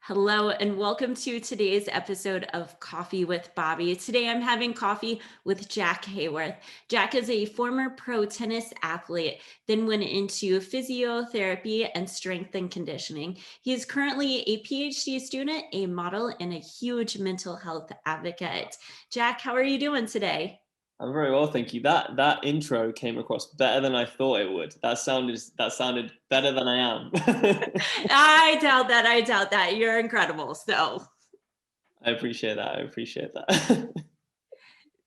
Hello, and welcome to today's episode of Coffee with Bobby. Today I'm having coffee with Jack Heyworth. Jack is a former pro tennis athlete, then went into physiotherapy and strength and conditioning. He is currently a PhD student, a model, and a huge mental health advocate. Jack, how are you doing today? I'm very well, thank you. That intro came across better than I thought it would. That sounded better than I am. I doubt that. I doubt that. You're incredible. I appreciate that. I appreciate that.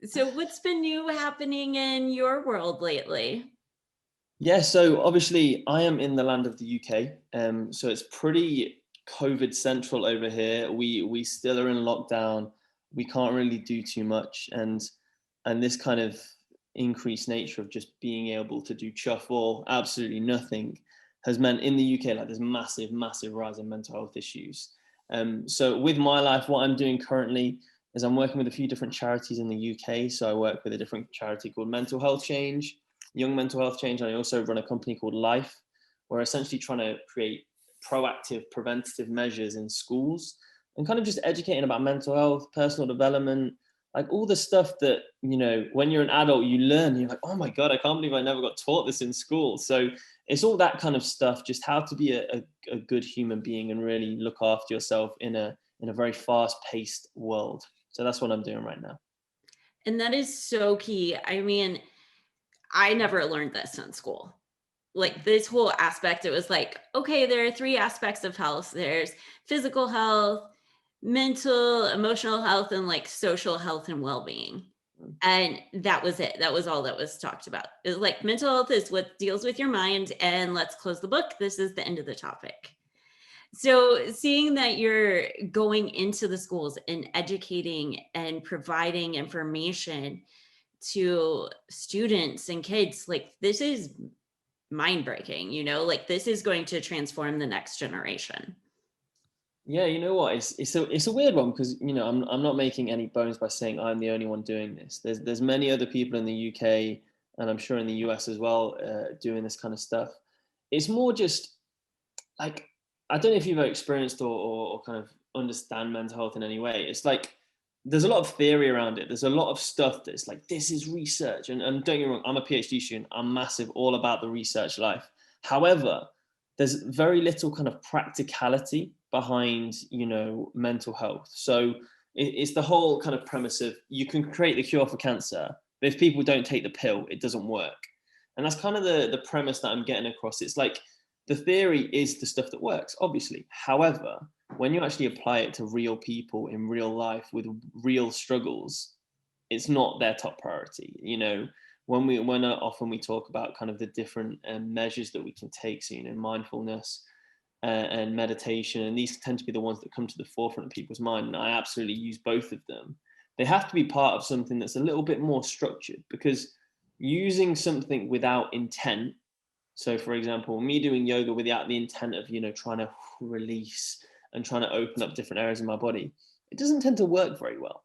So what's been new happening in your world lately? Yeah, so obviously I am in the land of the UK, so it's pretty COVID central over here. We still are in lockdown. We can't really do too much, and this kind of increased nature of just being able to do chuff all, absolutely nothing, has meant in the UK like there's massive rise in mental health issues. So with my life, what I'm doing currently is I'm working with a few different charities in the UK. So I work with a different charity called Mental Health Change, Young Mental Health Change. And I also run a company called Life. We're essentially trying to create proactive, preventative measures in schools and kind of just educating about mental health, personal development, like all the stuff that, when you're an adult, you learn, you're like, oh my God, I can't believe I never got taught this in school. So it's all that kind of stuff, just how to be a good human being and really look after yourself in a very fast paced world. So that's what I'm doing right now. And that is so key. I mean, I never learned this in school. Like this whole aspect, it was like, okay, there are three aspects of health. There's physical health, mental, emotional health, and like social health and well-being. And that was it. That was all that was talked about. It was like mental health is what deals with your mind, and let's close the book. This is the end of the topic. So, seeing that you're going into the schools and educating and providing information to students and kids, like this is mind breaking, like this is going to transform the next generation. Yeah, you know what? It's a weird one because I'm not making any bones by saying I'm the only one doing this. There's many other people in the UK and I'm sure in the US as well doing this kind of stuff. It's more just like I don't know if you've ever experienced or kind of understand mental health in any way. It's like there's a lot of theory around it. There's a lot of stuff that's like this is research, and don't get me wrong, I'm a PhD student. I'm massive, all about the research life. However, there's very little kind of practicality behind mental health. So it's the whole kind of premise of you can create the cure for cancer, but if people don't take the pill, it doesn't work. And that's kind of the premise that I'm getting across. It's like the theory is the stuff that works, obviously. However, when you actually apply it to real people in real life with real struggles, it's not their top priority. When often we talk about kind of the different measures that we can take, so mindfulness and meditation, and these tend to be the ones that come to the forefront of people's mind. And I absolutely use both of them. They have to be part of something that's a little bit more structured, because using something without intent, so for example, me doing yoga without the intent of, trying to release and trying to open up different areas of my body, it doesn't tend to work very well.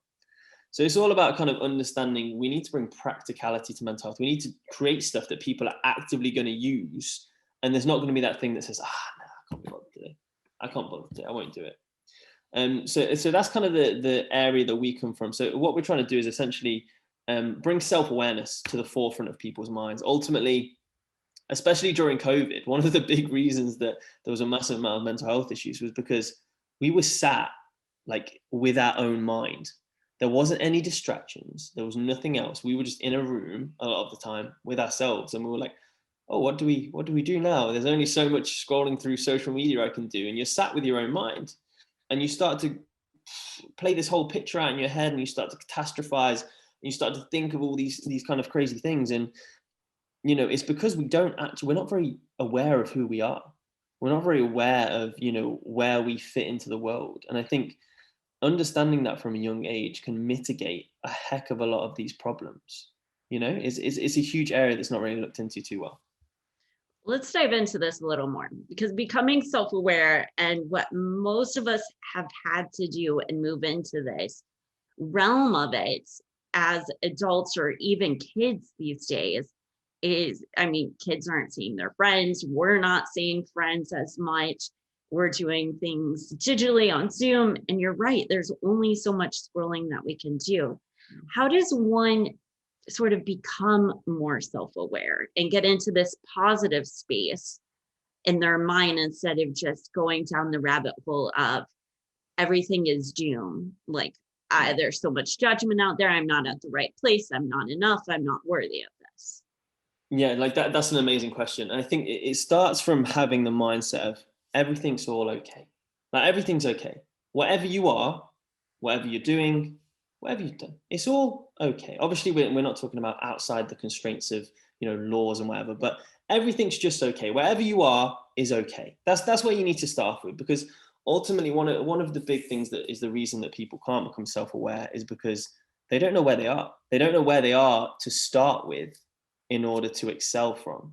So it's all about kind of understanding we need to bring practicality to mental health. We need to create stuff that people are actively going to use. And there's not going to be that thing that says, no, I can't be bothered today. I can't bother today. I won't do it. So that's kind of the area that we come from. So what we're trying to do is essentially bring self-awareness to the forefront of people's minds. Ultimately, especially during COVID, one of the big reasons that there was a massive amount of mental health issues was because we were sat like with our own mind. There wasn't any distractions. There was nothing else. We were just in a room a lot of the time with ourselves, and we were like, "Oh, what do we do now? There's only so much scrolling through social media I can do." And you're sat with your own mind, and you start to play this whole picture out in your head, and you start to catastrophize, and you start to think of all these kind of crazy things. And it's because we're not very aware of who we are. We're not very aware of where we fit into the world. And I think understanding that from a young age can mitigate a heck of a lot of these problems. It's a huge area that's not really looked into too well. Let's dive into this a little more, because becoming self aware and what most of us have had to do and move into this realm of it as adults or even kids these days is, I mean, kids aren't seeing their friends. We're not seeing friends as much. we're doing things digitally on Zoom. And you're right, there's only so much scrolling that we can do. How does one sort of become more self-aware and get into this positive space in their mind instead of just going down the rabbit hole of everything is doom? Like, there's so much judgment out there. I'm not at the right place. I'm not enough. I'm not worthy of this. Yeah, like that's an amazing question. And I think it starts from having the mindset of everything's all okay. Like everything's okay. Whatever you are, whatever you're doing, whatever you've done, it's all okay. Obviously, we're not talking about outside the constraints of, laws and whatever, but everything's just okay. Wherever you are is okay. That's where you need to start with, because ultimately one of the big things that is the reason that people can't become self-aware is because they don't know where they are. They don't know where they are to start with in order to excel from.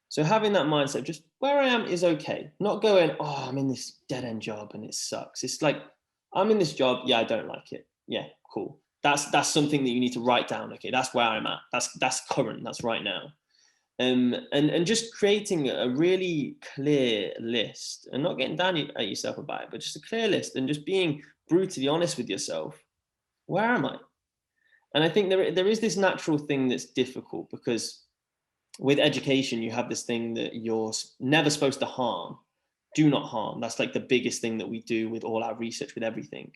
So having that mindset, just where I am is okay. Not going, oh, I'm in this dead end job and it sucks. It's like, I'm in this job. Yeah, I don't like it. Yeah, cool. That's something that you need to write down. Okay, that's where I'm at. That's current. That's right now. And just creating a really clear list and not getting down at yourself about it, but just a clear list and just being brutally honest with yourself. Where am I? And I think there is this natural thing that's difficult, because with education, you have this thing that you're never supposed to harm. Do not harm. That's like the biggest thing that we do with all our research, with everything.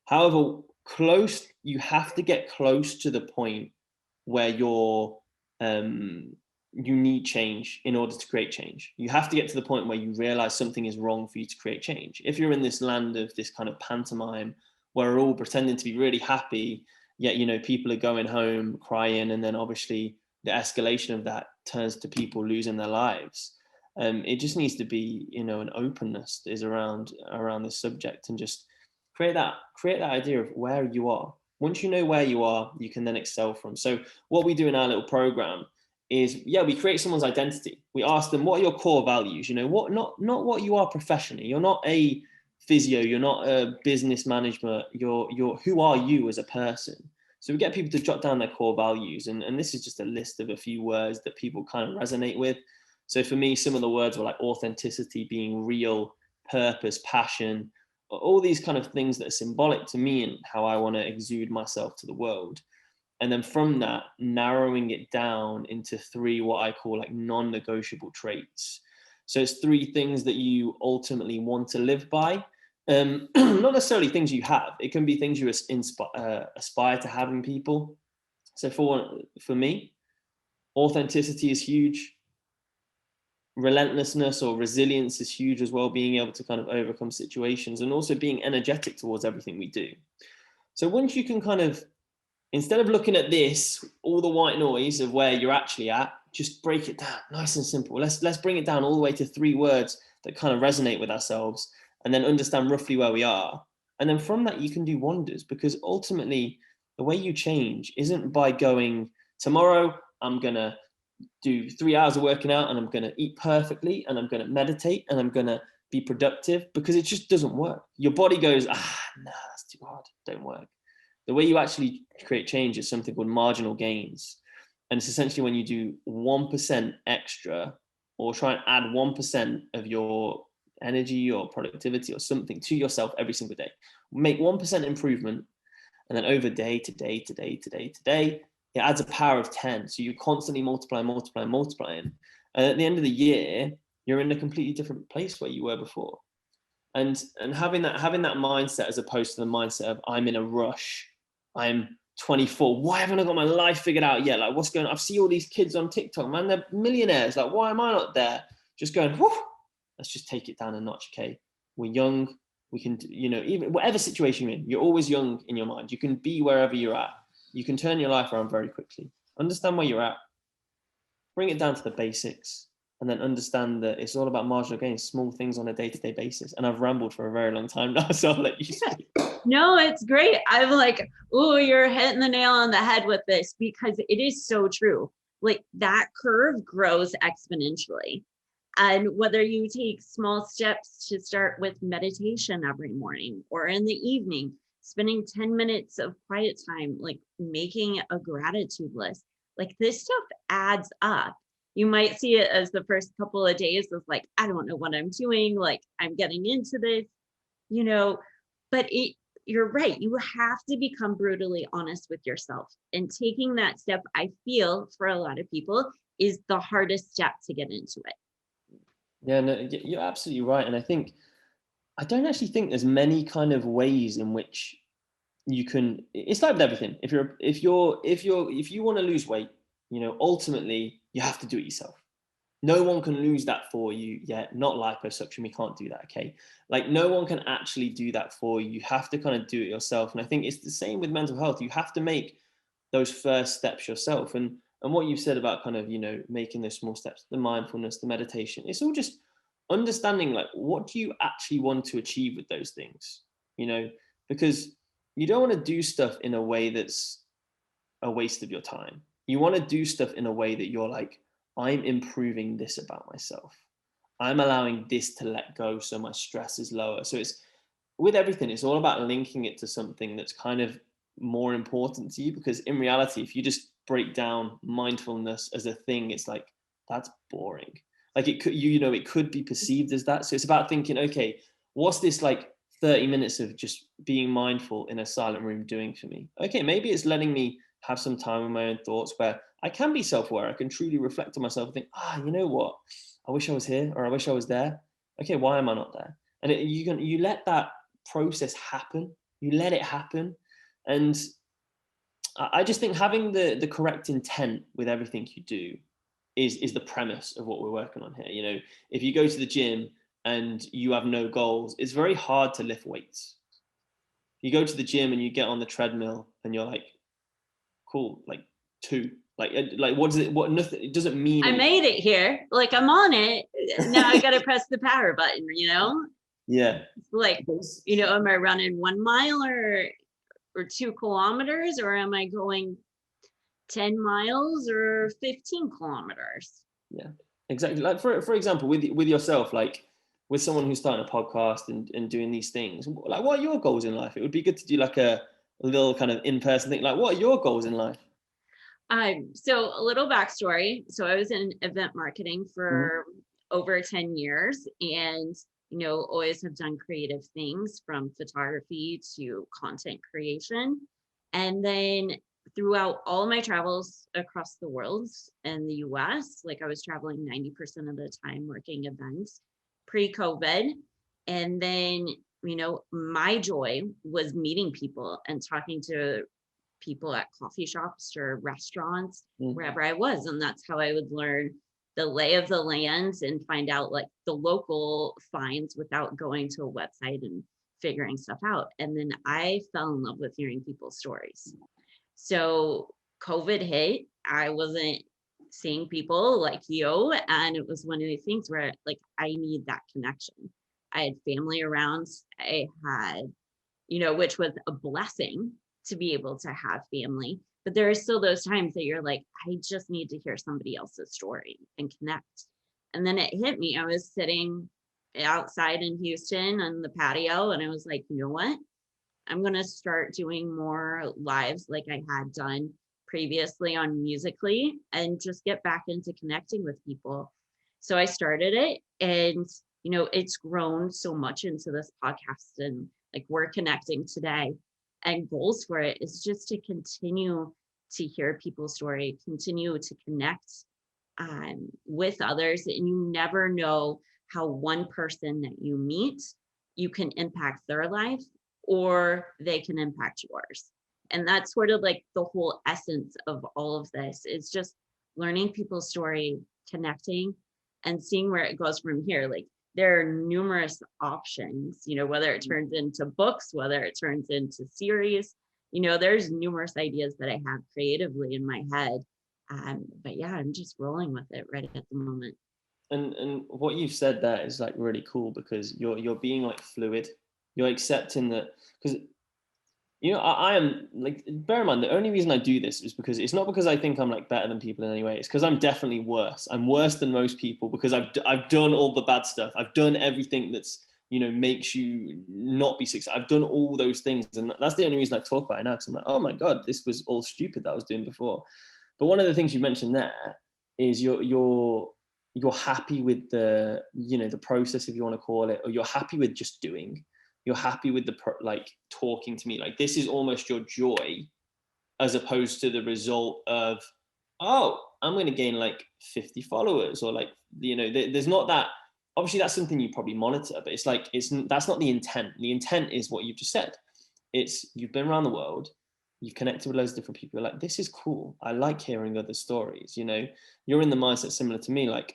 However, you have to get close to the point where you need change in order to create change. You have to get to the point where you realize something is wrong for you to create change. If you're in this land of this kind of pantomime where we're all pretending to be really happy, yet people are going home crying, and then obviously the escalation of that turns to people losing their lives. It just needs to be, an openness that is around this subject, and just create that idea of where you are. Once you know where you are, you can then excel from. So what we do in our little program is, we create someone's identity. We ask them, what are your core values? What, not what you are professionally. You're not a physio, you're not a business management, you're who are you as a person? So we get people to jot down their core values, and this is just a list of a few words that people kind of resonate with. So for me, some of the words were like authenticity, being real, purpose, passion, all these kind of things that are symbolic to me and how I want to exude myself to the world. And then from that, narrowing it down into 3 what I call like non-negotiable traits. So it's 3 things that you ultimately want to live by. Not necessarily things you have. It can be things you aspire to have in people. So for me, authenticity is huge. Relentlessness or resilience is huge as well, being able to kind of overcome situations, and also being energetic towards everything we do. So once you can kind of, instead of looking at this, all the white noise of where you're actually at, just break it down, nice and simple. Let's bring it down all the way to 3 words that kind of resonate with ourselves, and then understand roughly where we are. And then from that, you can do wonders, because ultimately the way you change isn't by going, tomorrow I'm going to do 3 hours of working out and I'm going to eat perfectly and I'm going to meditate and I'm going to be productive, because it just doesn't work. Your body goes, no, that's too hard. Don't work. The way you actually create change is something called marginal gains. And it's essentially when you do 1% extra, or try and add 1% of your energy or productivity or something to yourself every single day. Make 1% improvement, and then over day to day to day to day to day, it adds a power of 10. So you constantly multiplying. And at the end of the year, you're in a completely different place where you were before. And having that mindset, as opposed to the mindset of, I'm in a rush, I'm 24, why haven't I got my life figured out yet? Like, what's going on? I see all these kids on TikTok, man, they're millionaires. Like, why am I not there? Just going, whoo, let's just take it down a notch. Okay, we're young, we can, even whatever situation you're in, you're always young in your mind. You can be wherever you're at. You can turn your life around very quickly. Understand where you're at, bring it down to the basics, and then understand that it's all about marginal gains, small things on a day-to-day basis. And I've rambled for a very long time now, so I'll let you speak. No, it's great. I'm like, oh, you're hitting the nail on the head with this, because it is so true. Like, that curve grows exponentially. And whether you take small steps to start with meditation every morning, or in the evening, spending 10 minutes of quiet time, like making a gratitude list, like this stuff adds up. You might see it as the first couple of days of like, I don't know what I'm doing, like I'm getting into this, you know, but you're right. You have to become brutally honest with yourself. And taking that step, I feel for a lot of people is the hardest step to get into it. Yeah, no, you're absolutely right. And I don't actually think there's many kind of ways in which you can. It's like with everything. If you want to lose weight, ultimately you have to do it yourself. No one can lose that for you yet. Not liposuction. We can't do that. Okay. Like no one can actually do that for you. You have to kind of do it yourself. And I think it's the same with mental health. You have to make those first steps yourself. And what you said about kind of, making those small steps, the mindfulness, the meditation, it's all just understanding like what do you actually want to achieve with those things, because you don't want to do stuff in a way that's a waste of your time. You want to do stuff in a way that you're like, I'm improving this about myself. I'm allowing this to let go so my stress is lower. So it's with everything, it's all about linking it to something that's kind of more important to you. Because in reality, if you just break down mindfulness as a thing, it's like, that's boring. Like it could, it could be perceived as that. So it's about thinking, okay, what's this like 30 minutes of just being mindful in a silent room doing for me? Okay, maybe it's letting me have some time with my own thoughts where I can be self-aware. I can truly reflect on myself and think, you know what? I wish I was here, or I wish I was there. Okay, why am I not there? And you let that process happen. You let it happen. And I just think having the correct intent with everything you do is the premise of what we're working on here. If you go to the gym and you have no goals, it's very hard to lift weights. You go to the gym and you get on the treadmill and you're like, cool, like two. Like what does it, what nothing, it doesn't mean I anything. made it here. Like I'm on it. Now I got to press the power button, Yeah. Like, am I running 1 mile or 2 kilometers, or am I going 10 miles or 15 kilometers? Yeah, exactly. Like for example, with yourself, like with someone who's starting a podcast and doing these things, like what are your goals in life? It would be good to do like a little kind of in-person thing. Like, what are your goals in life? So a little backstory. So I was in event marketing for over 10 years and, always have done creative things from photography to content creation. And then throughout all of my travels across the world and the US, like I was traveling 90% of the time working events pre-COVID. And then, my joy was meeting people and talking to people at coffee shops or restaurants, wherever I was. And that's how I would learn the lay of the land and find out like the local finds without going to a website and figuring stuff out. And then I fell in love with hearing people's stories. So COVID hit, I wasn't seeing people like you. And it was one of these things where like, I need that connection. I had family around, I had, which was a blessing to be able to have family. But there are still those times that you're like, I just need to hear somebody else's story and connect. And then it hit me. I was sitting outside in Houston on the patio and I was like, you know what? I'm going to start doing more lives like I had done previously on Musically and just get back into connecting with people. So I started it and, it's grown so much into this podcast and like we're connecting today. And goals for it is just to continue to hear people's story, continue to connect with others. And you never know how one person that you meet, you can impact their life or they can impact yours. And that's sort of like the whole essence of all of this is just learning people's story, connecting and seeing where it goes from here. Like there are numerous options, whether it turns into books, whether it turns into series, there's numerous ideas that I have creatively in my head. But yeah, I'm just rolling with it right at the moment. And what you've said there is like really cool because you're being like fluid. You're accepting that because I am like, bear in mind, the only reason I do this is because it's not because I think I'm like better than people in any way. It's because I'm definitely worse. I'm worse than most people because I've done all the bad stuff. I've done everything that's, makes you not be successful. I've done all those things. And that's the only reason I talk about it now. Because I'm like, oh my God, this was all stupid that I was doing before. But one of the things you mentioned there is you're happy with the, you know, the process, if you want to call it, or you're happy with just doing. You're happy with the like talking to me. Like, this is almost your joy, as opposed to the result of, oh, I'm going to gain like 50 followers, or like, you know, there's not that. Obviously, that's something you probably monitor, but it's like, that's not the intent. The intent is what you've just said. It's, you've been around the world, you've connected with loads of different people. You're like, this is cool. I like hearing other stories. You know, you're in the mindset similar to me. Like,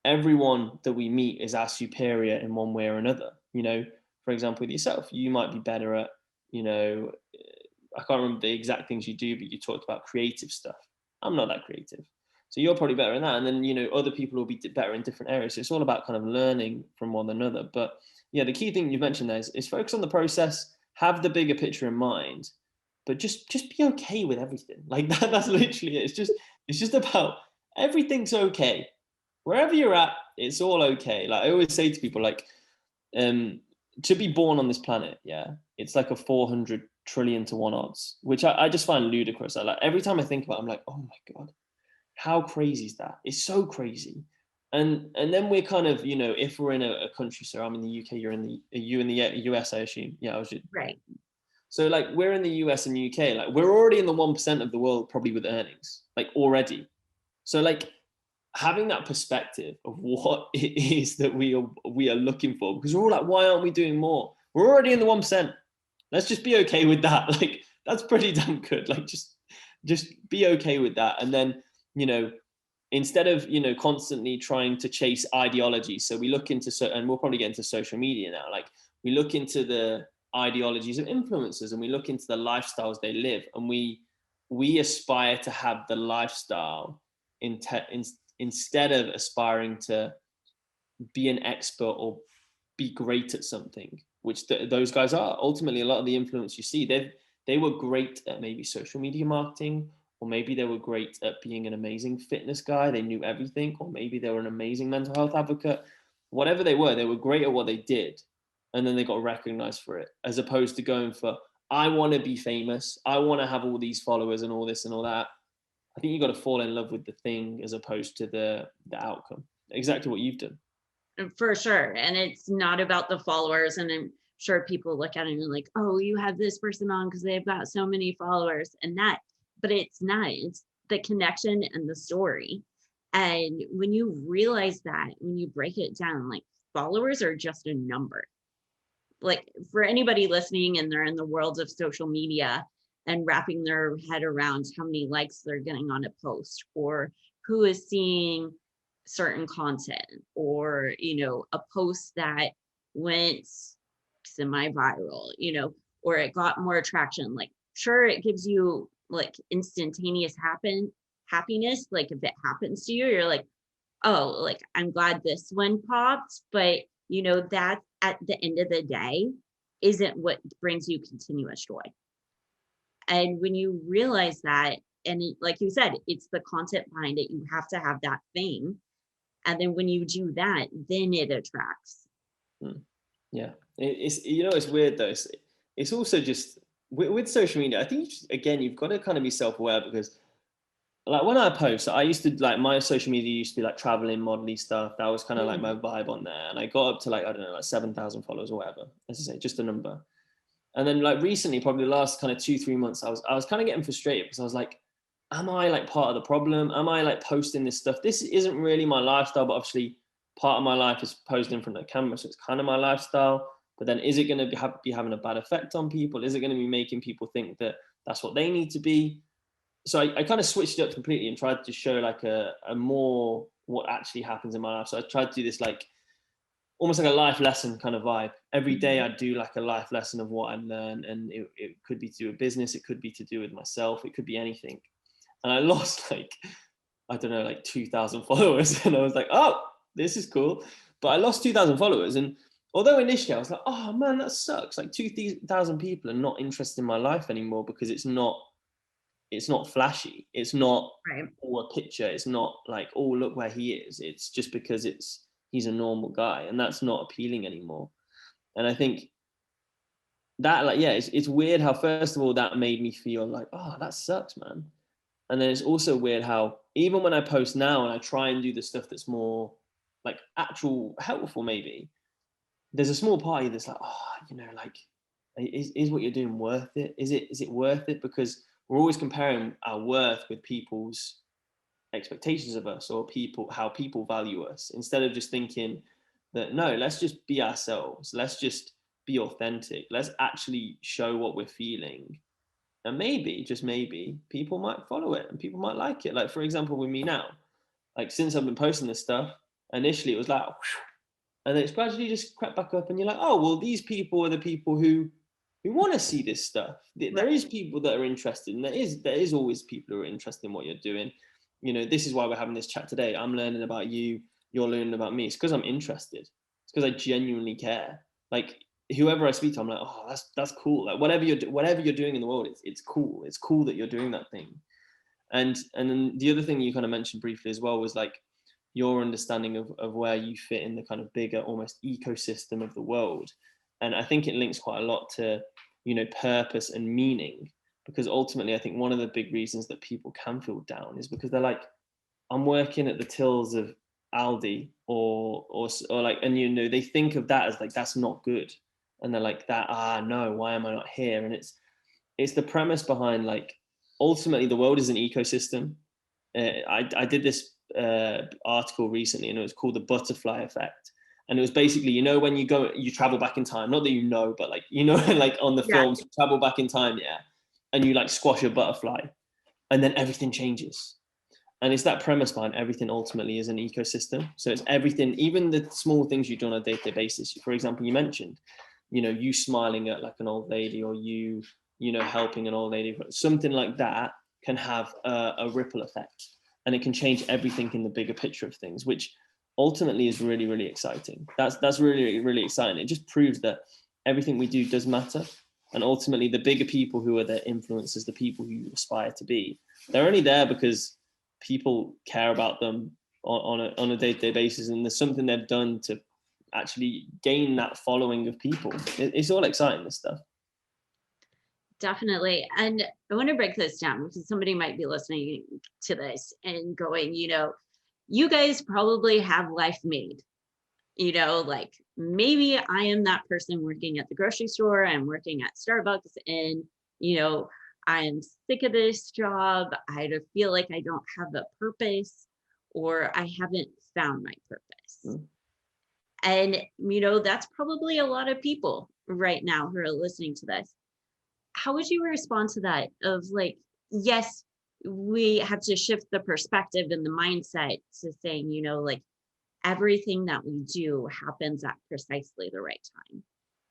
everyone that we meet is our superior in one way or another. You know, for example, with yourself, you might be better at, you know, I can't remember the exact things you do, but you talked about creative stuff. I'm not that creative. So you're probably better in that. And then, you know, other people will be better in different areas. So it's all about kind of learning from one another. But yeah, the key thing you mentioned there is focus on the process, have the bigger picture in mind, but just be okay with everything. Like that's literally it. It's just about, everything's okay. Wherever you're at, it's all okay. Like I always say to people, like, to be born on this planet, yeah, it's like a 400 trillion to 1 odds, which I just find ludicrous. Like every time I think about it, I'm like, oh my God, how crazy is that? It's so crazy. And then we're kind of, you know, if we're in a country, so I'm in the UK, you're in the US, I assume. Yeah, I was just, Right. so like we're in the US and UK, like we're already in the 1% of the world probably with earnings, like already. So like having that perspective of what it is that we are looking for, because we're all like, why aren't we doing more? We're already in the 1%. Let's just be okay with that. Like that's pretty damn good. Like just be okay with that. And then, you know, instead of, you know, constantly trying to chase ideology. So we look into, and we'll probably get into social media now. Like we look into the ideologies of influencers, and we look into the lifestyles they live, and we aspire to have the lifestyle instead of aspiring to be an expert or be great at something, which those guys are. Ultimately, a lot of the influence you see, they were great at maybe social media marketing, or maybe they were great at being an amazing fitness guy. They knew everything, or maybe they were an amazing mental health advocate. Whatever they were great at what they did, and then they got recognized for it, as opposed to going for, I want to be famous, I want to have all these followers and all this and all that. I think you got to fall in love with the thing as opposed to the outcome. Exactly what you've done. For sure. And it's not about the followers. And I'm sure people look at it and like, oh, you have this person on because they've got so many followers and that, but it's not. It's the connection and the story. And when you realize that, when you break it down, like followers are just a number. Like for anybody listening and they're in the world of social media and wrapping their head around how many likes they're getting on a post, or who is seeing certain content, or you know, a post that went semi-viral, you know, or it got more traction. Like sure, it gives you like instantaneous happiness. Like if it happens to you, you're like, oh, like I'm glad this one popped. But you know, that at the end of the day isn't what brings you continuous joy. And when you realize that, and like you said, it's the content behind it, you have to have that thing. And then when you do that, then it attracts. Yeah, it's, you know, it's weird though. It's also just with social media. I think again, you've got to kind of be self-aware, because like when I post, I used to like, my social media used to be like traveling, modeling stuff. That was kind of like my vibe on there. And I got up to like, I don't know, like 7,000 followers or whatever. As I say, just a number. And then like recently, probably the last kind of 2-3 months, I was kind of getting frustrated, because I was like, am I like part of the problem? Am I like posting this stuff? This isn't really my lifestyle, but obviously part of my life is posed in front of the camera. So it's kind of my lifestyle. But then is it going to be having a bad effect on people? Is it going to be making people think that that's what they need to be? So I kind of switched it up completely and tried to show like a more what actually happens in my life. So I tried to do this like almost like a life lesson kind of vibe. Every day I'd do like a life lesson of what I learned, and it could be to do with business, it could be to do with myself, it could be anything. And I lost like, I don't know, like 2,000 followers. And I was like, oh, this is cool. But I lost 2,000 followers. And although initially I was like, oh man, that sucks. Like 2,000 people are not interested in my life anymore, because it's not flashy. It's not Right. all a picture. It's not like, oh, look where he is. It's just because he's a normal guy, and that's not appealing anymore. And I think that, like, yeah, it's weird how first of all that made me feel like, oh, that sucks, man. And then it's also weird how even when I post now and I try and do the stuff that's more like actual helpful, maybe there's a small party that's like, oh, like, is what you're doing worth it? Is it worth it? Because we're always comparing our worth with people's expectations of us, or how people value us, instead of just thinking that, no, let's just be ourselves. Let's just be authentic. Let's actually show what we're feeling. And maybe, just maybe, people might follow it and people might like it. Like, for example, with me now, like since I've been posting this stuff, initially it was like, whew, and then it's gradually just crept back up, and you're like, oh, well, these people are the people who want to see this stuff. There is people that are interested, and there is always people who are interested in what you're doing. This is why we're having this chat today. I'm learning about you, you're learning about me. It's because I'm interested. It's because I genuinely care. Like, whoever I speak to, I'm like, oh, that's cool. Like, whatever you're doing in the world, it's cool. It's cool that you're doing that thing. And then the other thing you kind of mentioned briefly as well was like your understanding of where you fit in the kind of bigger, almost ecosystem of the world. And I think it links quite a lot to, purpose and meaning, because ultimately I think one of the big reasons that people can feel down is because they're like, I'm working at the tills of Aldi or like, and they think of that as like, that's not good. And they're like, no, why am I not here? And it's the premise behind, like, ultimately the world is an ecosystem. I did this article recently, and it was called the butterfly effect. And it was basically, when you travel back in time, not that but like, like on the films, travel back in time, yeah, and you like squash a butterfly, and then everything changes. And it's that premise behind everything ultimately is an ecosystem. So it's everything, even the small things you do on a day-to-day basis. For example, you mentioned, you smiling at like an old lady, or you helping an old lady, something like that can have a ripple effect, and it can change everything in the bigger picture of things, which ultimately is really, really exciting. That's really, really exciting. It just proves that everything we do does matter. And ultimately the bigger people who are the influencers, the people who you aspire to be, they're only there because people care about them on a day-to-day basis, and there's something they've done to actually gain that following of people. It's all exciting, this stuff. Definitely. And I want to break this down, because somebody might be listening to this and going, you guys probably have life made, like maybe I am that person working at the grocery store, I'm working at Starbucks, and, I'm sick of this job. I don't feel like I don't have a purpose, or I haven't found my purpose. And, that's probably a lot of people right now who are listening to this. How would you respond to that? Of like, yes, we have to shift the perspective and the mindset to saying, like, everything that we do happens at precisely the right time.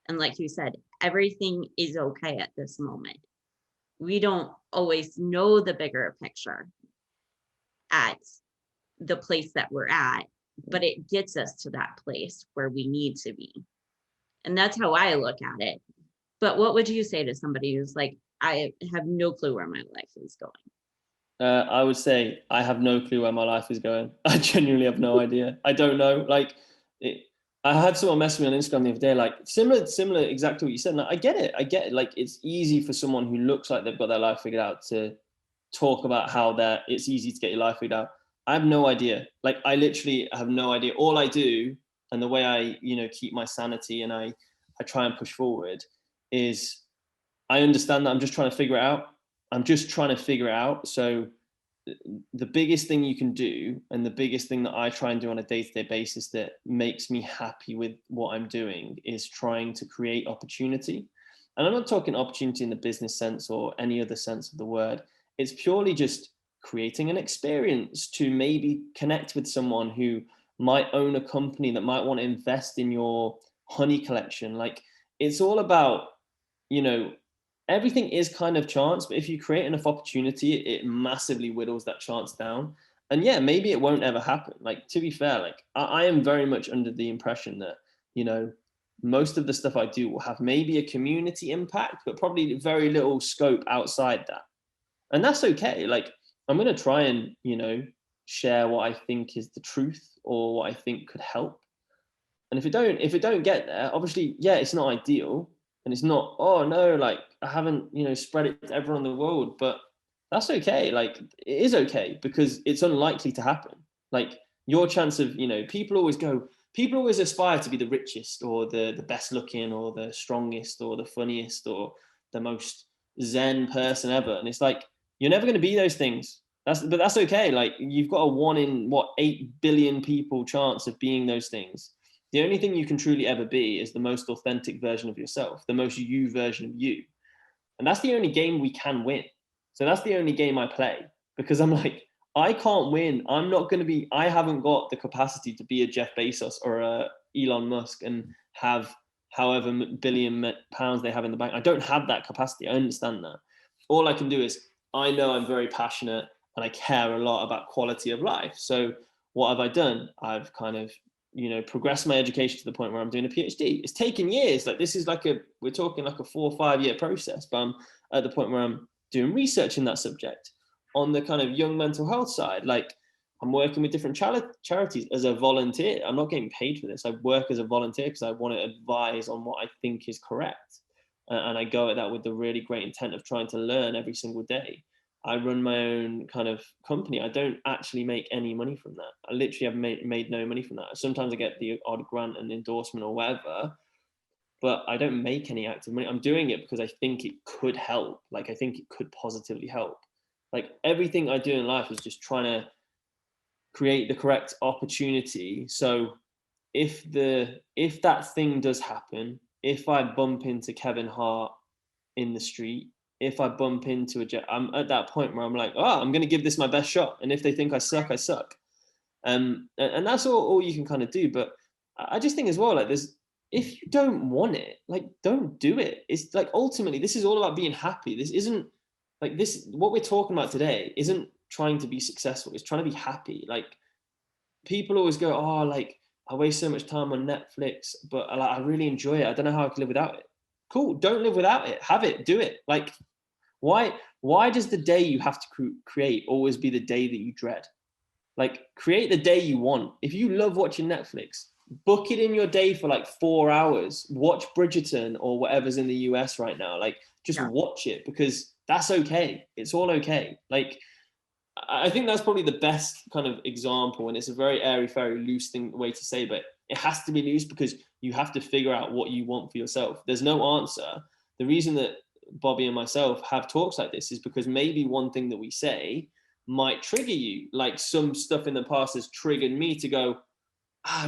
And like you said, everything is okay at this moment. We don't always know the bigger picture at the place that we're at, but it gets us to that place where we need to be. And that's how I look at it. But what would you say to somebody who's like, I have no clue where my life is going? I would say I have no clue where my life is going. I genuinely have no idea. I don't know. Like, I had someone message me on Instagram the other day, like similar, exactly what you said. Like, I get it. Like, it's easy for someone who looks like they've got their life figured out to talk about how it's easy to get your life figured out. I have no idea. Like, I literally have no idea. All I do, and the way I, keep my sanity and I try and push forward, is I understand that I'm just trying to figure it out. So the biggest thing you can do, and the biggest thing that I try and do on a day-to-day basis that makes me happy with what I'm doing, is trying to create opportunity. And I'm not talking opportunity in the business sense or any other sense of the word. It's purely just creating an experience to maybe connect with someone who might own a company that might want to invest in your honey collection. Like, it's all about, everything is kind of chance, but if you create enough opportunity, it massively whittles that chance down. And yeah, maybe it won't ever happen. Like, to be fair, like I am very much under the impression that, most of the stuff I do will have maybe a community impact, but probably very little scope outside that. And that's okay. Like, I'm going to try and, share what I think is the truth, or what I think could help. And if it don't get there, obviously, yeah, it's not ideal. And it's not, oh no, like I haven't, spread it to everyone in the world. But that's okay. Like, it is okay because it's unlikely to happen. Like, your chance of, people always aspire to be the richest or the best looking or the strongest or the funniest or the most zen person ever. And it's like, you're never going to be those things. But that's okay. Like, you've got a 1 in 8 billion people chance of being those things. The only thing you can truly ever be is the most authentic version of yourself, the most you version of you. And that's the only game we can win. So that's the only game I play, because I'm like, I can't win. I haven't got the capacity to be a Jeff Bezos or a Elon Musk and have however billion pounds they have in the bank. I don't have that capacity. I understand that. All I can do is, I know I'm very passionate and I care a lot about quality of life. So what have I done? I've kind of, progressed my education to the point where I'm doing a PhD. It's taken years. Like, this is we're talking like a 4 or 5 year process, but I'm at the point where I'm doing research in that subject on the kind of young mental health side. Like, I'm working with different charities as a volunteer. I'm not getting paid for this. I work as a volunteer because I want to advise on what I think is correct. And I go at that with the really great intent of trying to learn every single day. I run my own kind of company. I don't actually make any money from that. I literally have made no money from that. Sometimes I get the odd grant and endorsement or whatever, but I don't make any active money. I'm doing it because I think it could help. Like, I think it could positively help. Like, everything I do in life is just trying to create the correct opportunity. So if that thing does happen, if I bump into Kevin Hart in the street, if I bump into I'm at that point where I'm like, oh, I'm going to give this my best shot. And if they think I suck, I suck. And that's all you can kind of do. But I just think as well, like, if you don't want it, like, don't do it. It's like, ultimately, this is all about being happy. This isn't like what we're talking about today isn't trying to be successful. It's trying to be happy. Like, people always go, oh, like, I waste so much time on Netflix, but I really enjoy it. I don't know how I could live without it. Cool. Don't live without it. Have it. Do it. Like, why does the day you have to create always be the day that you dread? Like, create the day you want. If you love watching Netflix, book it in your day for like 4 hours. Watch Bridgerton or whatever's in the US right now. Like, just watch it, because that's okay. It's all okay. Like, I think that's probably the best kind of example, and it's a very airy-fairy, loose way to say, but it has to be loose because you have to figure out what you want for yourself. There's no answer. The reason that Bobbi and myself have talks like this is because maybe one thing that we say might trigger you. Like, some stuff in the past has triggered me to go,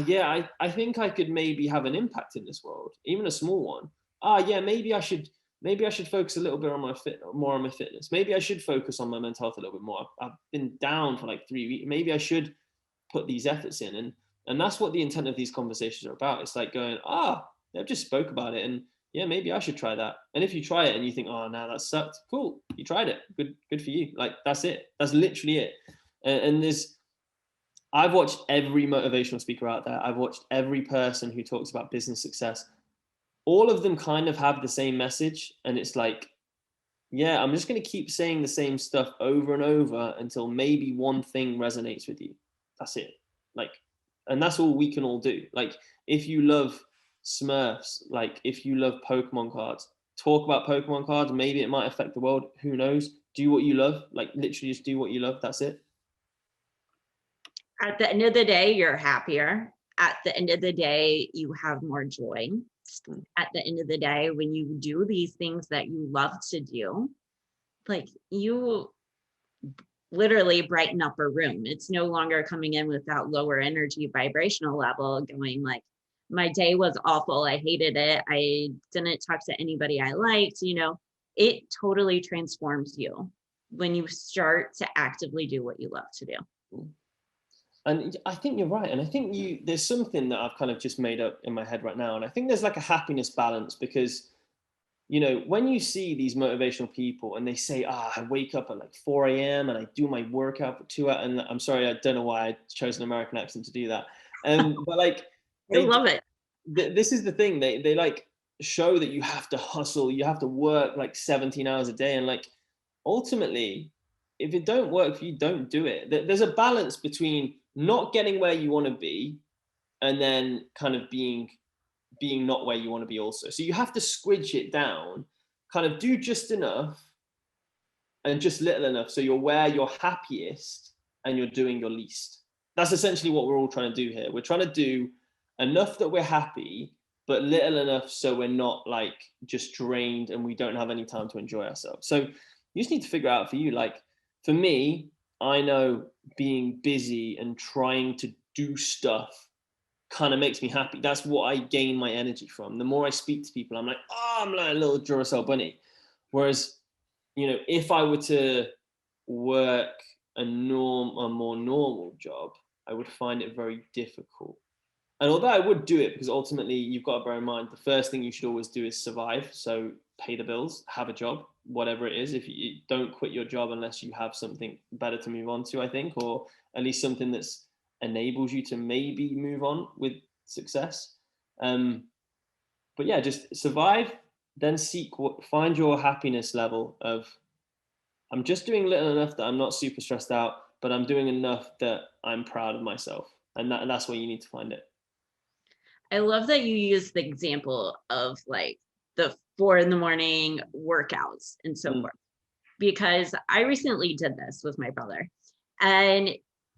yeah, I think I could maybe have an impact in this world, even a small one. Yeah, maybe I should focus a little bit on more on my fitness. Maybe I should focus on my mental health a little bit more. I've been down for like 3 weeks. Maybe I should put these efforts in. And that's what the intent of these conversations are about. It's like going, they've just spoke about it, and yeah, maybe I should try that. And if you try it and you think, oh, no, that sucked, cool, you tried it, good for you. Like, that's it. That's literally it. And I've watched every motivational speaker out there. I've watched every person who talks about business success. All of them kind of have the same message, and it's like, yeah, I'm just going to keep saying the same stuff over and over until maybe one thing resonates with you. That's it. Like, and that's all we can all do. Like, if you love Smurfs, like, if you love Pokemon cards, talk about Pokemon cards. Maybe it might affect the world. Who knows? Do what you love. Like, literally just do what you love. That's it. At the end of the day, you're happier. At the end of the day, you have more joy. At the end of the day, when you do these things that you love to do, like, you literally brighten up a room. It's no longer coming in with that lower energy vibrational level, going like, my day was awful, I hated it, I didn't talk to anybody I liked. It totally transforms you when you start to actively do what you love to do. And I think you're right. And I think there's something that I've kind of just made up in my head right now. And I think there's like a happiness balance, because, when you see these motivational people and they say, I wake up at like 4 a.m. and I do my workout for 2 hours. And I'm sorry, I don't know why I chose an American accent to do that. But like, I love it. This is the thing. They like show that you have to hustle, you have to work like 17 hours a day. And like, ultimately, if it don't work for you, don't do it. There's a balance between not getting where you want to be and then kind of being not where you want to be also. So you have to squidge it down, kind of do just enough, and just little enough so you're where you're happiest and you're doing your least. That's essentially what we're all trying to do here. We're trying to do enough that we're happy, but little enough so we're not like just drained and we don't have any time to enjoy ourselves. So you just need to figure out for you, like for me, I know being busy and trying to do stuff kind of makes me happy. That's what I gain my energy from. The more I speak to people, I'm like, oh, I'm like a little Duracell bunny. Whereas, if I were to work a more normal job, I would find it very difficult. And although I would do it, because ultimately you've got to bear in mind, the first thing you should always do is survive. So pay the bills, have a job, whatever it is. If you don't quit your job unless you have something better to move on to, I think, or at least something that's enables you to maybe move on with success. But yeah, just survive, then find your happiness level of, I'm just doing little enough that I'm not super stressed out, but I'm doing enough that I'm proud of myself. And that's where you need to find it. I love that you use the example of like the 4 a.m. workouts and so forth, because I recently did this with my brother, and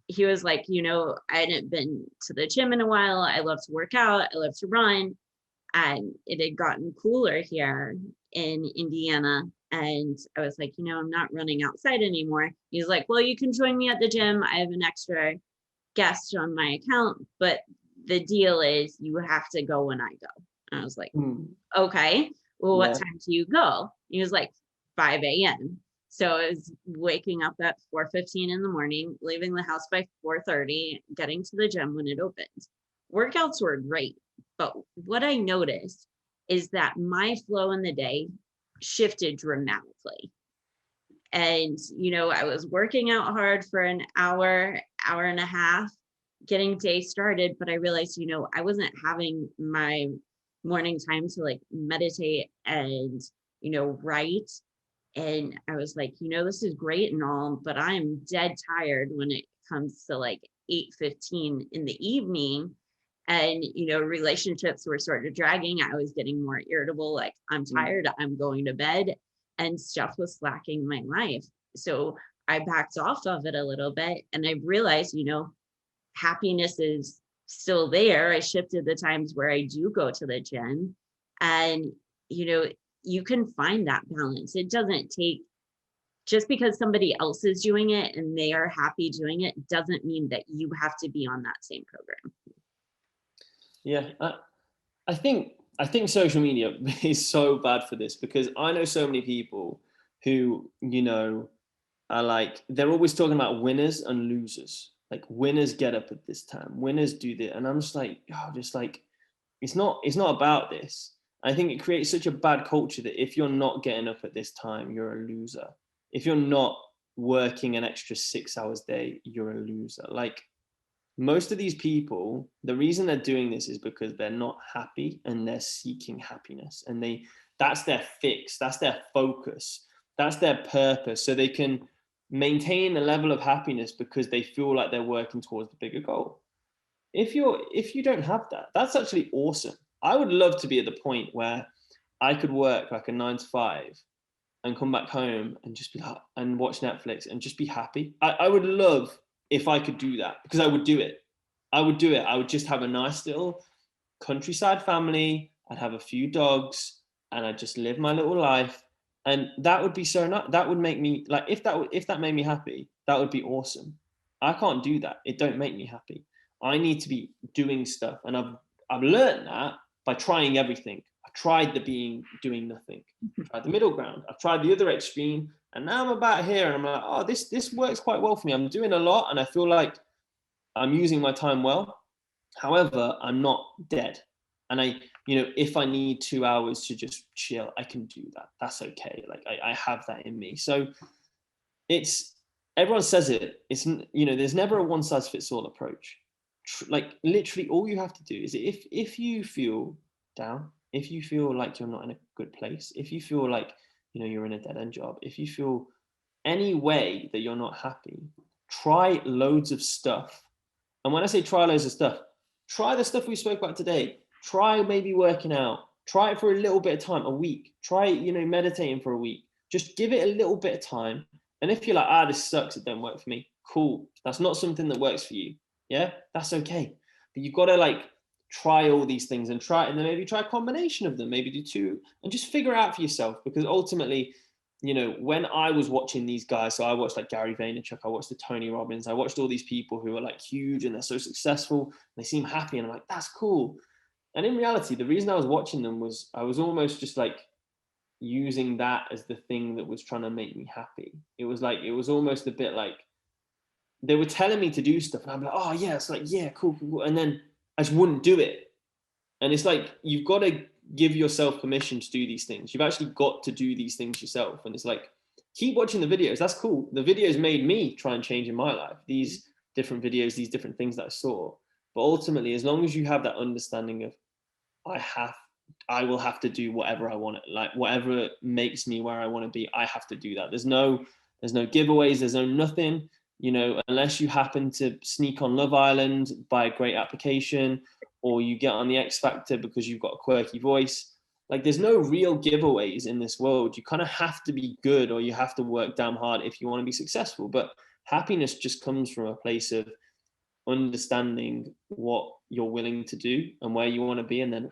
he was like, I hadn't been to the gym in a while. I love to work out. I love to run. And it had gotten cooler here in Indiana. And I was like, I'm not running outside anymore. He's like, well, you can join me at the gym. I have an extra guest on my account, but the deal is you have to go when I go. And I was like, okay, well, what time do you go? He was like, 5 a.m. So I was waking up at 4:15 in the morning, leaving the house by 4:30, getting to the gym when it opened. Workouts were great. But what I noticed is that my flow in the day shifted dramatically. And, I was working out hard for an hour, hour and a half, getting day started, but I realized, I wasn't having my morning time to like meditate and, write. And I was like, this is great and all, but I'm dead tired when it comes to like 8:15 in the evening. And, relationships were sort of dragging. I was getting more irritable, like, I'm tired, I'm going to bed, and stuff was slacking my life. So I backed off of it a little bit, and I realized, happiness is still there. I shifted the times where I do go to the gym, and, you can find that balance. It doesn't take, just because somebody else is doing it and they are happy doing it, doesn't mean that you have to be on that same program. Yeah, I think social media is so bad for this, because I know so many people who, are like, they're always talking about winners and losers. Like, winners get up at this time, winners do that. And I'm just like, it's not about this. I think it creates such a bad culture that if you're not getting up at this time, you're a loser. If you're not working an extra 6 hours a day, you're a loser. Like, most of these people, the reason they're doing this is because they're not happy and they're seeking happiness, and that's their fix, that's their focus, that's their purpose, so they can maintain a level of happiness because they feel like they're working towards the bigger goal. If you don't have that, that's actually awesome. I would love to be at the point where I could work like a 9 to 5 and come back home and just be like, and watch Netflix and just be happy. I would love if I could do that, because I would do it. I would just have a nice little countryside family. I'd have a few dogs and I'd just live my little life. And that would be so nice. That would make me like, if that made me happy, that would be awesome. I can't do that. It don't make me happy. I need to be doing stuff. And I've learned that by trying everything. I've tried doing nothing. I've tried the middle ground. I've tried the other extreme. And now I'm about here and I'm like, oh, this works quite well for me. I'm doing a lot and I feel like I'm using my time well. However, I'm not dead. And if I need 2 hours to just chill, I can do that. That's okay. Like I have that in me. So everyone says it. It's, there's never a one size fits all approach. Like, literally all you have to do is, if you feel down, if you feel like you're not in a good place, if you feel like, you're in a dead end job, if you feel any way that you're not happy, try loads of stuff. And when I say try loads of stuff, try the stuff we spoke about today. Try maybe working out. Try it for a little bit of time, a week. Try, meditating for a week. Just give it a little bit of time And if you're like, this sucks, it don't work for me, cool. That's not something that works for you. Yeah, that's okay. But you've got to like try all these things and then maybe try a combination of them, maybe do two, and just figure out for yourself. Because ultimately, you know, when I was watching these guys, so I watched like Gary Vaynerchuk, I watched the Tony Robbins, I watched all these people who are like huge and they're so successful and they seem happy, and I'm like, that's cool. And in reality, the reason I was watching them was I was almost just like using that as the thing that was trying to make me happy. It was almost a bit like they were telling me to do stuff and I'm like, oh yeah, it's like, yeah, cool, cool, cool. And then I just wouldn't do it. And it's like, you've got to give yourself permission to do these things. You've actually got to do these things yourself. And it's like, keep watching the videos. That's cool. The videos made me try and change in my life. These different videos, these different things that I saw. But ultimately, as long as you have that understanding of, I will have to do whatever I want, like whatever makes me where I want to be, I have to do that. There's no giveaways, there's no nothing, you know, unless you happen to sneak on Love Island by a great application, or you get on the X Factor because you've got a quirky voice. Like, there's no real giveaways in this world. You kind of have to be good, or you have to work damn hard if you want to be successful. But happiness just comes from a place of understanding what you're willing to do and where you want to be, and then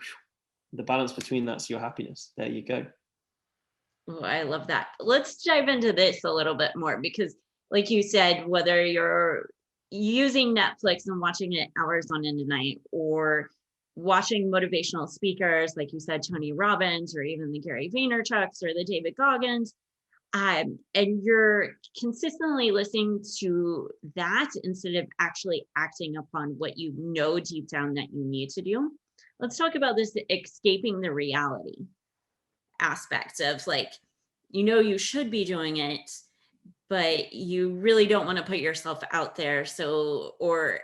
the balance between that's your happiness. There you go. Oh, I love that. Let's dive into this a little bit more because, like you said, whether you're using Netflix and watching it hours on end a night, or watching motivational speakers, like you said, Tony Robbins, or even the Gary Vaynerchuks or the David Goggins, and you're consistently listening to that instead of actually acting upon what you know deep down that you need to do. Let's talk about this escaping the reality aspect of, like, you know, you should be doing it, but you really don't want to put yourself out there. So, or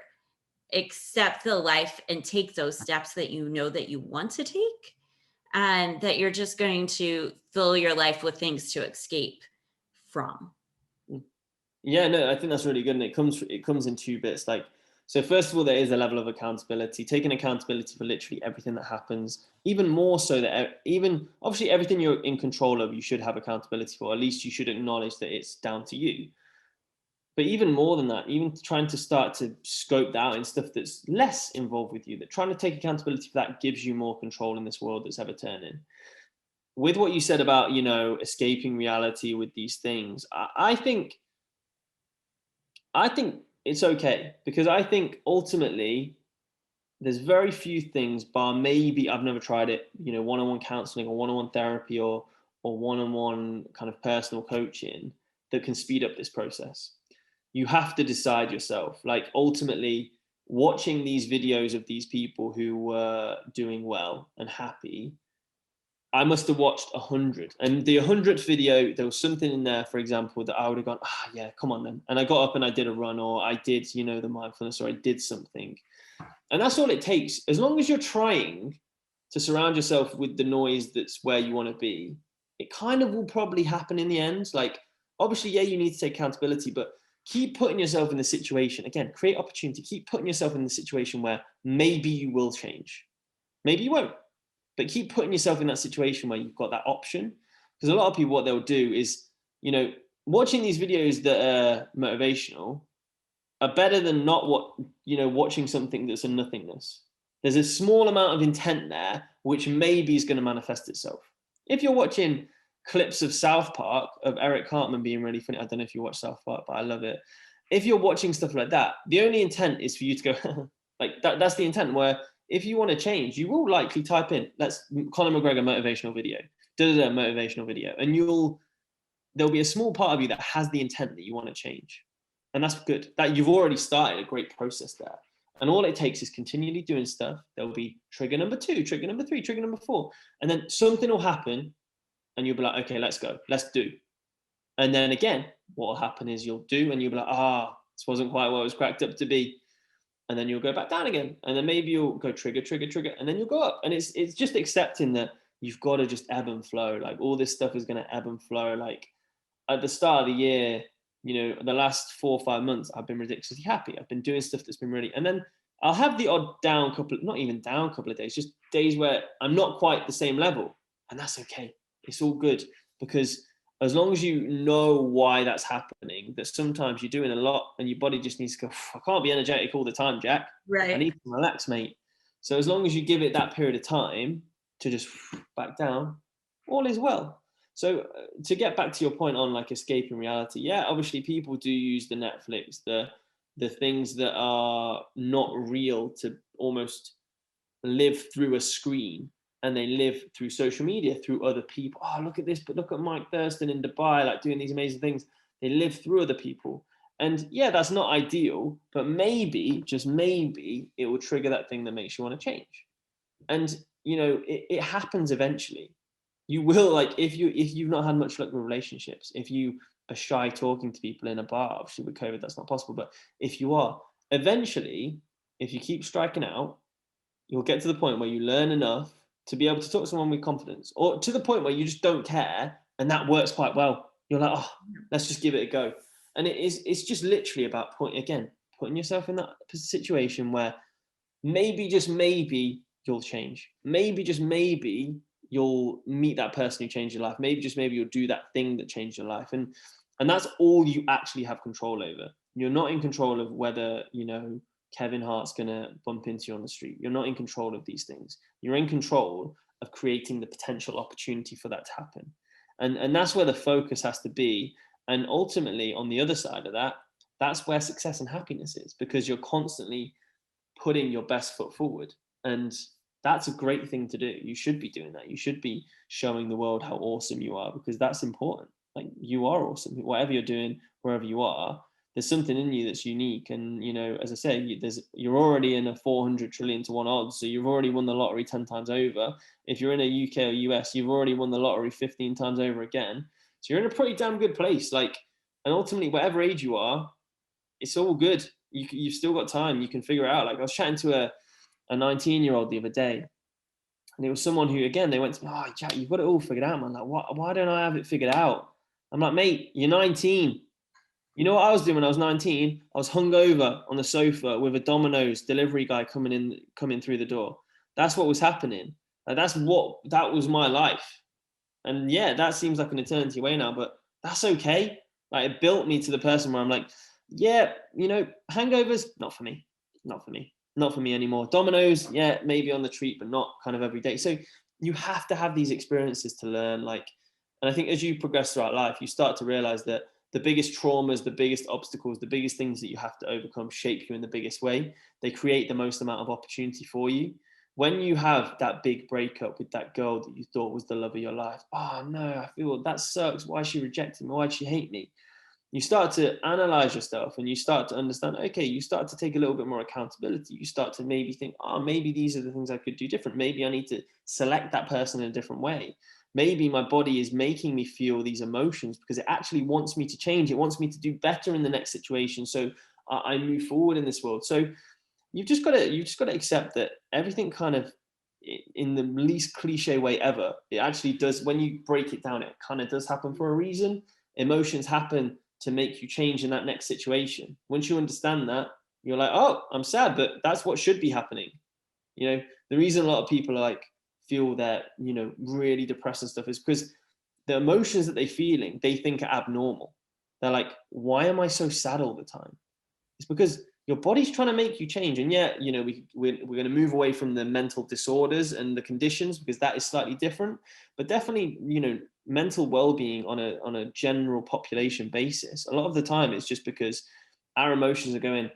accept the life and take those steps that you know that you want to take, and that you're just going to fill your life with things to escape from. Yeah, no, I think that's really good. And it comes in two bits. Like, so first of all, there is a level of accountability, taking accountability for literally everything that happens, even more so that even obviously everything you're in control of, you should have accountability for. At least you should acknowledge that it's down to you. But even more than that, even trying to start to scope that out in stuff that's less involved with you, that trying to take accountability for that gives you more control in this world that's ever turning. With what you said about, you know, escaping reality with these things, I think it's okay, because I think ultimately there's very few things, bar maybe, I've never tried it, you know, one-on-one counseling or one-on-one therapy or one-on-one kind of personal coaching that can speed up this process. You have to decide yourself. Like, ultimately, watching these videos of these people who were doing well and happy, I must have watched 100, and the 100th video, there was something in there, for example, that I would have gone, yeah, come on then. And I got up and I did a run, or I did, you know, the mindfulness, or I did something. And that's all it takes. As long as you're trying to surround yourself with the noise that's where you want to be, it kind of will probably happen in the end. Like, obviously, yeah, you need to take accountability, but keep putting yourself in the situation. Again, create opportunity. Keep putting yourself in the situation where maybe you will change. Maybe you won't. But keep putting yourself in that situation where you've got that option. Because a lot of people, what they'll do is, you know, watching these videos that are motivational are better than not watching something that's a nothingness. There's a small amount of intent there, which maybe is going to manifest itself. If you're watching clips of South Park, of Eric Cartman being really funny, I don't know if you watch South Park, but I love it. If you're watching stuff like that, the only intent is for you to go, like, that's the intent, where if you want to change, you will likely type in, let's Conor McGregor motivational video, motivational video, and there'll be a small part of you that has the intent that you want to change. And that's good. That you've already started a great process there. And all it takes is continually doing stuff. There'll be trigger number 2, trigger number 3, trigger number 4. And then something will happen and you'll be like, okay, let's go, let's do. And then again, what will happen is you'll do and you'll be like, this wasn't quite what it was cracked up to be. And then you'll go back down again. And then maybe you'll go trigger, and then you'll go up. And it's just accepting that you've got to just ebb and flow. Like, all this stuff is going to ebb and flow. Like, at the start of the year, you know, the last 4 or 5 months, I've been ridiculously happy. I've been doing stuff that's been really, and then I'll have the odd not even down couple of days, just days where I'm not quite the same level. And that's okay. It's all good, because as long as you know why that's happening, that sometimes you're doing a lot and your body just needs to go, I can't be energetic all the time, Jack. I Right. need to relax, mate. So as long as you give it that period of time to just back down, all is well. So to get back to your point on like escaping reality, yeah, obviously people do use the Netflix, the things that are not real to almost live through a screen, and they live through social media, through other people. Oh, look at this, but look at Mike Thurston in Dubai, like doing these amazing things. They live through other people. And yeah, that's not ideal, but maybe, just maybe, it will trigger that thing that makes you want to change. And it happens eventually. You will, like, if you've not had much luck with relationships, if you are shy talking to people in a bar, obviously with COVID that's not possible, but if you are, eventually, if you keep striking out, you'll get to the point where you learn enough to be able to talk to someone with confidence, or to the point where you just don't care, and that works quite well. You're like, oh, let's just give it a go. And it's just literally about putting yourself in that situation where maybe, just maybe, you'll change. Maybe, just maybe, you'll meet that person who changed your life. Maybe, just maybe, you'll do that thing that changed your life. And that's all you actually have control over. You're not in control of whether, Kevin Hart's going to bump into you on the street. You're not in control of these things. You're in control of creating the potential opportunity for that to happen. And that's where the focus has to be. And ultimately, on the other side of that, that's where success and happiness is, because you're constantly putting your best foot forward. And that's a great thing to do. You should be doing that. You should be showing the world how awesome you are, because that's important. Like, you are awesome. Whatever you're doing, wherever you are, there's something in you that's unique. And as I say, you're already in a 400 trillion to 1 odds, so you've already won the lottery 10 times over. If you're in a UK or US, you've already won the lottery 15 times over again. So you're in a pretty damn good place. Like, and ultimately, whatever age you are, it's all good. You've still got time. You can figure it out. Like, I was chatting to a 19-year-old the other day, and it was someone who, again, they went to me, oh, Jack, you've got it all figured out, man. Like, why don't I have it figured out? I'm like, mate, you're 19. You know what I was doing when I was 19? I was hungover on the sofa with a Domino's delivery guy coming through the door. That's what was happening. Like, that was my life. And yeah, that seems like an eternity away now, but that's okay. Like, it built me to the person where I'm like, yeah, hangovers, not for me, not for me, not for me anymore. Domino's, yeah, maybe on the treat, but not kind of every day. So you have to have these experiences to learn. Like, and I think as you progress throughout life, you start to realize that the biggest traumas, the biggest obstacles, the biggest things that you have to overcome shape you in the biggest way. They create the most amount of opportunity for you. When you have that big breakup with that girl that you thought was the love of your life, oh no, I feel that sucks. Why she rejected me? Why did she hate me? You start to analyze yourself, and you start to understand, okay, you start to take a little bit more accountability. You start to maybe think, oh, maybe these are the things I could do different. Maybe I need to select that person in a different way. Maybe my body is making me feel these emotions because it actually wants me to change. It wants me to do better in the next situation. So I move forward in this world. So you've just got to accept that everything kind of, in the least cliche way ever, it actually does. When you break it down, it kind of does happen for a reason. Emotions happen to make you change in that next situation. Once you understand that, you're like, oh, I'm sad, but that's what should be happening. The reason a lot of people like feel that, really depressed and stuff is because the emotions that they're feeling, they think are abnormal. They're like, why am I so sad all the time? It's because your body's trying to make you change. And yeah, we're going to move away from the mental disorders and the conditions, because that is slightly different. But definitely, mental well-being on a general population basis, a lot of the time it's just because our emotions are going,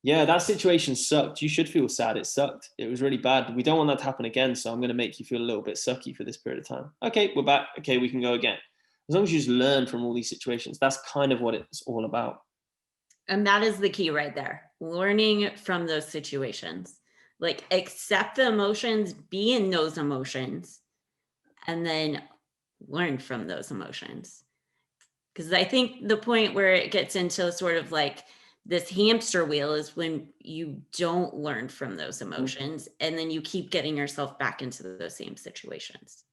yeah, that situation sucked. You should feel sad. It sucked. It was really bad. We don't want that to happen again. So I'm going to make you feel a little bit sucky for this period of time. Okay, we're back. Okay, we can go again. As long as you just learn from all these situations, that's kind of what it's all about. And that is the key right there. Learning from those situations. Like, accept the emotions, be in those emotions, and then learn from those emotions. Because I think the point where it gets into sort of like this hamster wheel is when you don't learn from those emotions, and then you keep getting yourself back into those same situations.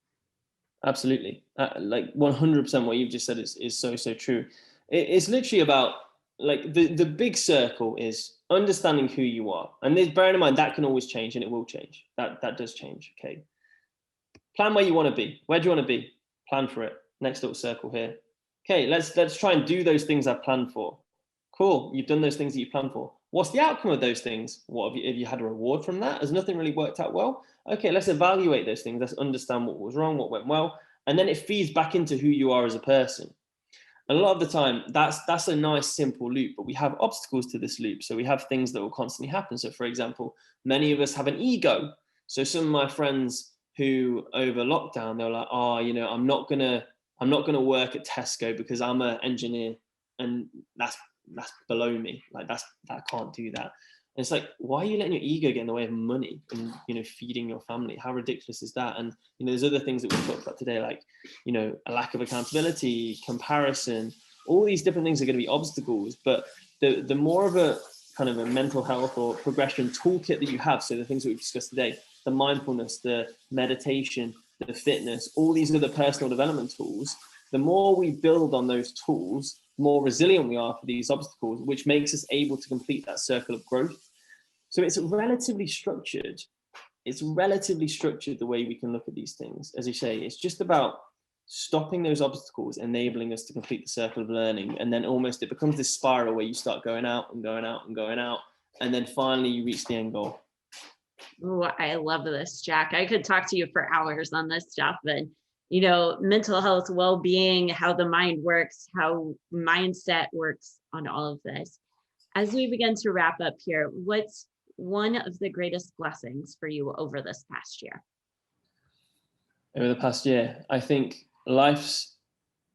Absolutely. Like 100% what you've just said is so true. It's literally about, like, the big circle is understanding who you are. And bearing in mind, that can always change, and it will change. That does change. Okay. Plan where you want to be. Where do you want to be? Plan for it. Next little circle here. Okay, let's try and do those things I planned for. Cool, you've done those things that you planned for. What's the outcome of those things? What have you had a reward from that? Has nothing really worked out well? Okay, let's evaluate those things. Let's understand what was wrong, what went well, and then it feeds back into who you are as a person. And a lot of the time, that's a nice simple loop, but we have obstacles to this loop. So we have things that will constantly happen. So, for example, many of us have an ego. So some of my friends who over lockdown, they were like, "Oh, I'm not gonna work at Tesco because I'm an engineer, and that's below me. Like I can't do that." And it's like, why are you letting your ego get in the way of money and feeding your family? How ridiculous is that? And there's other things that we talked about today, like a lack of accountability, comparison. All these different things are going to be obstacles. But the more of a kind of a mental health or progression toolkit that you have, so the things that we've discussed today, the mindfulness, the meditation, the fitness, all these other personal development tools, the more we build on those tools, the more resilient we are for these obstacles, which makes us able to complete that circle of growth. So it's relatively structured. It's relatively structured the way we can look at these things. As you say, it's just about stopping those obstacles, enabling us to complete the circle of learning. And then almost it becomes this spiral where you start going out and going out and going out. And then finally you reach the end goal. Oh, I love this, Jack. I could talk to you for hours on this stuff, but mental health, well-being, how the mind works, how mindset works on all of this. As we begin to wrap up here, what's one of the greatest blessings for you over this past year? Over the past year, I think life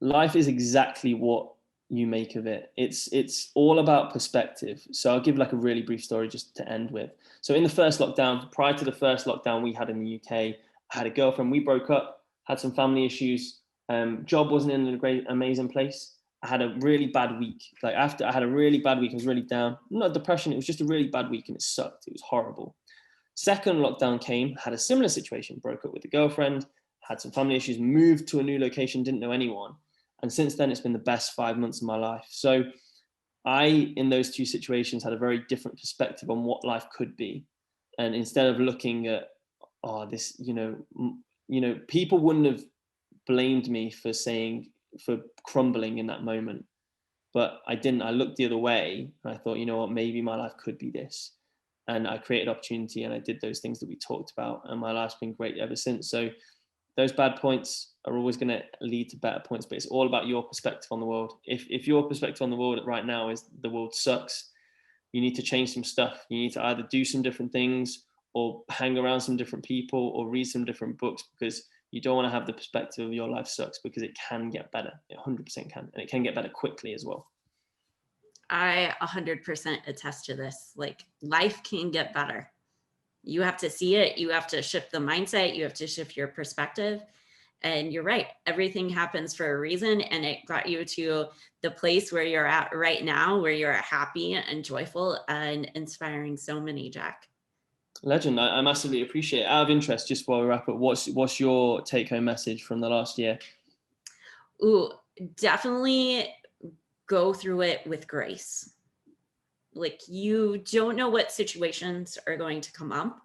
is exactly what you make of it. It's all about perspective. So I'll give like a really brief story just to end with. So in the first lockdown, prior to the first lockdown we had in the UK, I had a girlfriend, we broke up, had some family issues, job wasn't in a great, amazing place. I had a really bad week. Like after I had a really bad week, I was really down. Not depression, it was just a really bad week and it sucked. It was horrible. Second lockdown came, had a similar situation, broke up with a girlfriend, had some family issues, moved to a new location, didn't know anyone. And since then, it's been the best 5 months of my life. So I, in those two situations, had a very different perspective on what life could be. And instead of looking at, this, people wouldn't have blamed me for crumbling in that moment. But I didn't. I looked the other way and I thought, you know what, maybe my life could be this. And I created opportunity and I did those things that we talked about. And my life's been great ever since. So those bad points are always going to lead to better points, but it's all about your perspective on the world. If your perspective on the world right now is the world sucks, you need to change some stuff. You need to either do some different things or hang around some different people or read some different books, because you don't want to have the perspective of your life sucks, because it can get better. It 100% can. And it can get better quickly as well. I 100% attest to this. Like, life can get better. You have to see it. You have to shift the mindset. You have to shift your perspective. And you're right. Everything happens for a reason. And it got you to the place where you're at right now, where you're happy and joyful and inspiring so many, Jack. Legend. I massively appreciate it. Out of interest, just while we wrap up, what's your take-home message from the last year? Ooh, definitely go through it with grace. Like, you don't know what situations are going to come up.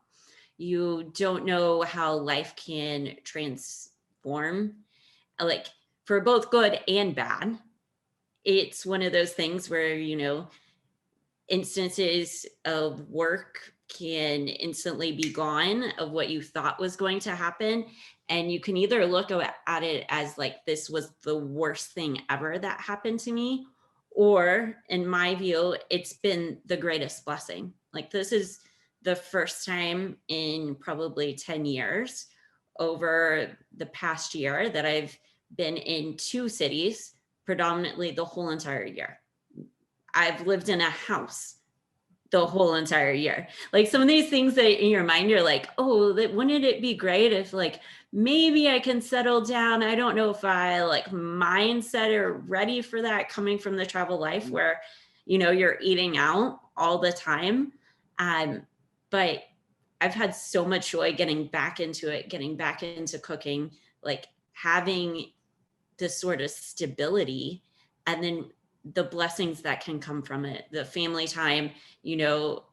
You don't know how life can transform, like, for both good and bad. It's one of those things where, instances of work can instantly be gone of what you thought was going to happen. And you can either look at it as like, this was the worst thing ever that happened to me, or in my view, it's been the greatest blessing. Like, this is the first time in probably 10 years over the past year that I've been in two cities predominantly the whole entire year. I've lived in a house the whole entire year. Like, some of these things that in your mind, you're like, oh, wouldn't it be great if like, maybe I can settle down. I don't know if I like mindset or ready for that, coming from the travel life where, you're eating out all the time. But I've had so much joy getting back into it, getting back into cooking, like having this sort of stability, and then the blessings that can come from it, the family time,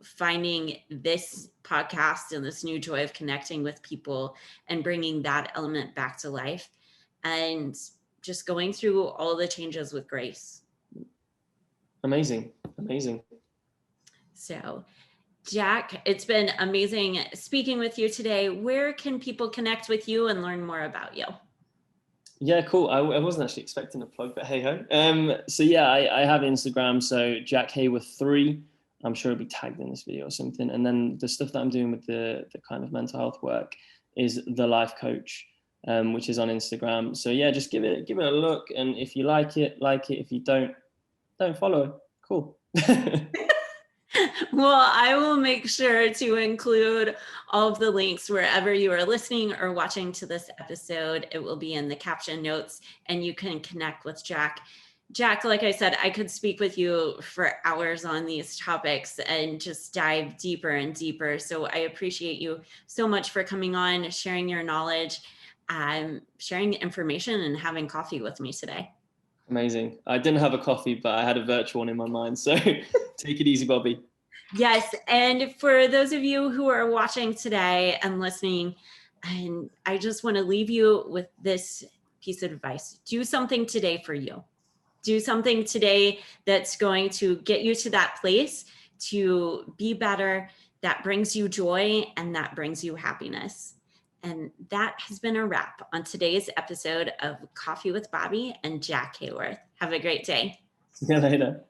finding this podcast and this new joy of connecting with people and bringing that element back to life, and just going through all the changes with grace. Amazing. So Jack, it's been amazing speaking with you today. Where can people connect with you and learn more about you? Yeah, cool. I wasn't actually expecting a plug, but hey ho. So yeah, I have Instagram. So Jack Heyworth 3. I'm sure it'll be tagged in this video or something. And then the stuff that I'm doing with the kind of mental health work is The Life Coach, which is on Instagram. So yeah, just give it a look. And if you like it, like it. If you don't follow. Cool. Well, I will make sure to include all of the links wherever you are listening or watching to this episode. It will be in the caption notes and you can connect with Jack. Jack, like I said, I could speak with you for hours on these topics and just dive deeper and deeper. So I appreciate you so much for coming on, sharing your knowledge, sharing information, and having coffee with me today. Amazing. I didn't have a coffee, but I had a virtual one in my mind. So take it easy, Bobbi. Yes. And for those of you who are watching today and listening, and I just want to leave you with this piece of advice. Do something today for you. Do something today that's going to get you to that place to be better, that brings you joy, and that brings you happiness. And that has been a wrap on today's episode of Coffee with Bobbi and Jack Heyworth. Have a great day. See you later.